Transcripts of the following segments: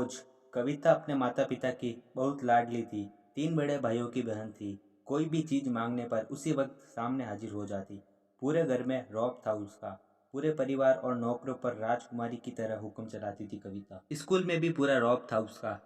बोझ। कविता अपने माता पिता की बहुत लाडली थी। 3 बड़े भाइयों की बहन थी। कोई भी चीज़ मांगने पर उसी वक्त सामने हाजिर हो जाती। पूरे घर में रौब था उसका। पूरे परिवार और नौकरों पर राजकुमारी की तरह हुक्म चलाती थी कविता। स्कूल में भी पूरा रौब था उसका।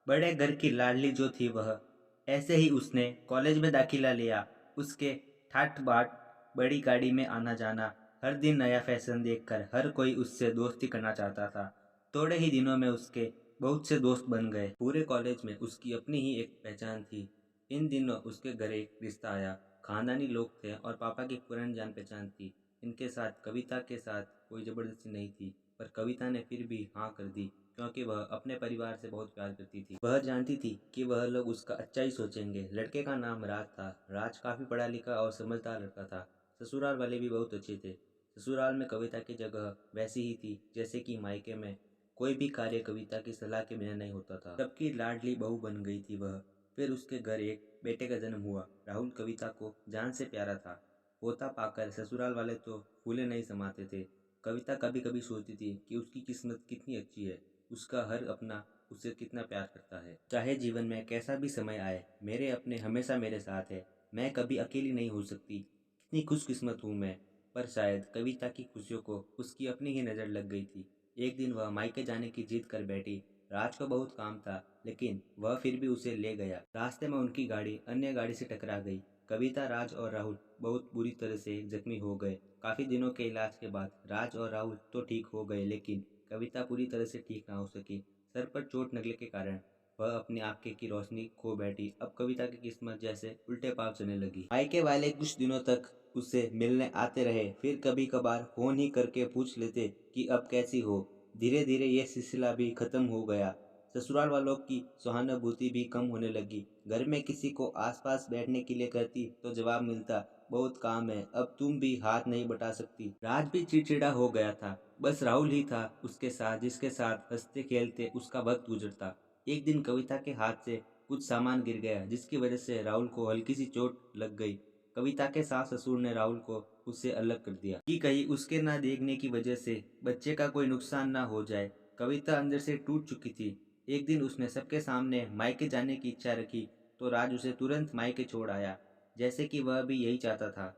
बड़े घर की लाडली जो थी वह। ऐसे ही उसने कॉलेज में दाखिला लिया। उसके ठाठ बाट बड़ी गाड़ी में आना जाना, हर दिन नया फैशन देखकर हर कोई उससे दोस्ती करना चाहता था। थोड़े ही दिनों में उसके बहुत से दोस्त बन गए। पूरे कॉलेज में उसकी अपनी ही एक पहचान थी। इन दिनों उसके घर एक रिश्ता आया। खानदानी लोग थे और पापा की पुरानी जान पहचान थी। इनके साथ कविता के साथ कोई ज़बरदस्ती नहीं थी, पर कविता ने फिर भी हाँ कर दी, क्योंकि वह अपने परिवार से बहुत प्यार करती थी। वह जानती थी कि वह लोग उसका अच्छा ही सोचेंगे। लड़के का नाम राज था। राज काफ़ी पढ़ा लिखा और समझदार लड़का था। ससुराल वाले भी बहुत अच्छे थे। ससुराल में कविता की जगह वैसी ही थी जैसे कि मायके में। कोई भी कार्य कविता की सलाह के बिना नहीं होता था। सबकी लाडली बहू बन गई थी वह। फिर उसके घर एक बेटे का जन्म हुआ। राहुल कविता को जान से प्यारा था। पोता पाकर ससुराल वाले तो फूले नहीं समाते थे। कविता कभी कभी सोचती थी कि उसकी किस्मत कितनी अच्छी है। उसका हर अपना उसे कितना प्यार करता है। चाहे जीवन में कैसा भी समय आए, मेरे अपने हमेशा मेरे साथ है। मैं कभी अकेली नहीं हो सकती। कितनी खुशकिस्मत हूँ मैं। पर शायद कविता की खुशियों को उसकी अपनी ही नज़र लग गई थी। एक दिन वह मायके जाने की जिद कर बैठी। राज को बहुत काम था, लेकिन वह फिर भी उसे ले गया। रास्ते में उनकी गाड़ी अन्य गाड़ी से टकरा गई। कविता, राज और राहुल बहुत बुरी तरह से जख्मी हो गए। काफ़ी दिनों के इलाज के बाद राज और राहुल तो ठीक हो गए, लेकिन कविता पूरी तरह से ठीक ना हो सकी। सर पर चोट लगने के कारण वह अपनी आंखें की रोशनी खो बैठी। अब कविता की किस्मत जैसे उल्टे पाव चलने लगी। मायके वाले कुछ दिनों तक उससे मिलने आते रहे, फिर कभी कभार फोन ही करके पूछ लेते कि अब कैसी हो। धीरे धीरे यह सिलसिला भी खत्म हो गया। ससुराल वालों की सहानुभूति भी कम होने लगी। घर में किसी को आसपास बैठने के लिए कहती तो जवाब मिलता, बहुत काम है, अब तुम भी हाथ नहीं बटा सकती। राज भी चिड़चिड़ा हो गया था। बस राहुल ही था उसके साथ, जिसके साथ हंसते खेलते उसका वक्त गुजरता। एक दिन कविता के हाथ से कुछ सामान गिर गया, जिसकी वजह से राहुल को हल्की सी चोट लग गई। कविता के सास ससुर ने राहुल को उससे अलग कर दिया कि कहीं उसके ना देखने की वजह से बच्चे का कोई नुकसान ना हो जाए। कविता अंदर से टूट चुकी थी। एक दिन उसने सबके सामने मायके जाने की इच्छा रखी, तो राज उसे तुरंत मायके छोड़ आया, जैसे कि वह भी यही चाहता था।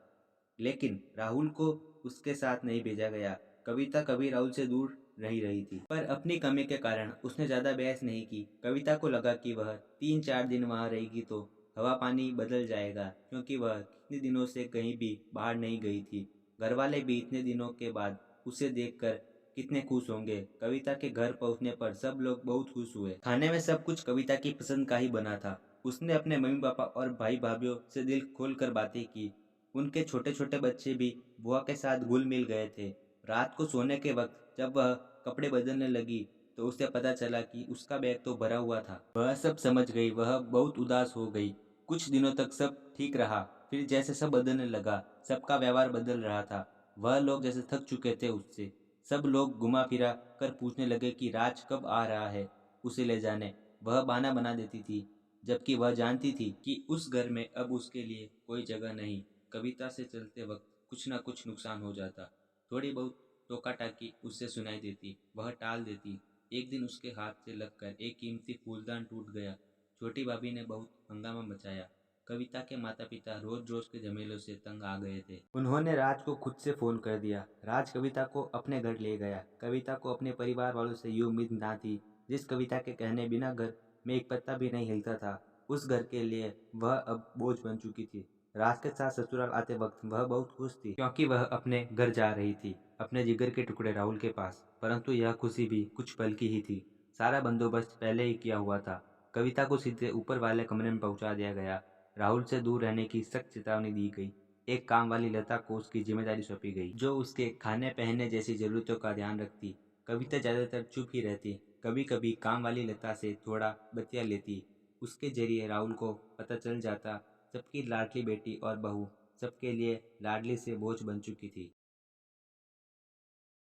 लेकिन राहुल को उसके साथ नहीं भेजा गया। कविता कभी राहुल से दूर नहीं रही थी, पर अपनी कमी के कारण उसने ज्यादा बहस नहीं की। कविता को लगा कि वह 3-4 दिन वहां रहेगी तो हवा पानी बदल जाएगा, क्योंकि वह कितने दिनों से कहीं भी बाहर नहीं गई थी। घर वाले भी इतने दिनों के बाद उसे देखकर कितने खुश होंगे। कविता के घर पहुंचने पर सब लोग बहुत खुश हुए। खाने में सब कुछ कविता की पसंद का ही बना था। उसने अपने मम्मी पापा और भाई भाभीियों से दिल खोल कर बातें की। उनके छोटे छोटे बच्चे भी बुआ के साथ घुल मिल गए थे। रात को सोने के वक्त जब वह कपड़े बदलने लगी, तो उसे पता चला कि उसका बैग तो भरा हुआ था। वह सब समझ गई। वह बहुत उदास हो गई। कुछ दिनों तक सब ठीक रहा, फिर जैसे सब बदलने लगा, सबका व्यवहार बदल रहा था। वह लोग जैसे थक चुके थे उससे। सब लोग घुमा फिरा कर पूछने लगे कि राज कब आ रहा है उसे ले जाने। वह बहाना बना देती थी, जबकि वह जानती थी कि उस घर में अब उसके लिए कोई जगह नहीं। कविता से चलते वक्त कुछ न कुछ नुकसान हो जाता। थोड़ी बहुत टोका टाकी उससे सुनाई देती, वह टाल देती। एक दिन उसके हाथ से लगकर एक कीमती फूलदान टूट गया। छोटी भाभी ने बहुत हंगामा मचाया। कविता के माता पिता रोज रोज के झमेलों से तंग आ गए थे। उन्होंने राज को खुद से फोन कर दिया। राज कविता को अपने घर ले गया। कविता को अपने परिवार वालों से ये उम्मीद ना थी। जिस कविता के कहने बिना घर में एक पत्ता भी नहीं हिलता था, उस घर के लिए वह अब बोझ बन चुकी थी। राज के साथ ससुराल आते वक्त वह बहुत खुश थी, क्योंकि वह अपने घर जा रही थी, अपने जिगर के टुकड़े राहुल के पास। परंतु यह खुशी भी कुछ पल की ही थी। सारा बंदोबस्त पहले ही किया हुआ था। कविता को सीधे ऊपर वाले कमरे में पहुंचा दिया गया। राहुल से दूर रहने की सख्त चेतावनी दी गई। एक काम वाली लता को उसकी जिम्मेदारी सौंपी गई, जो उसके खाने पहनने जैसी जरूरतों का ध्यान रखती। कविता ज्यादातर चुप ही रहती। कभी कभी काम वाली लता से थोड़ा बतिया लेती। उसके जरिए राहुल को पता चल जाता सबकी लाडली बेटी और बहू सबके लिए लाडली से बोझ बन चुकी थी।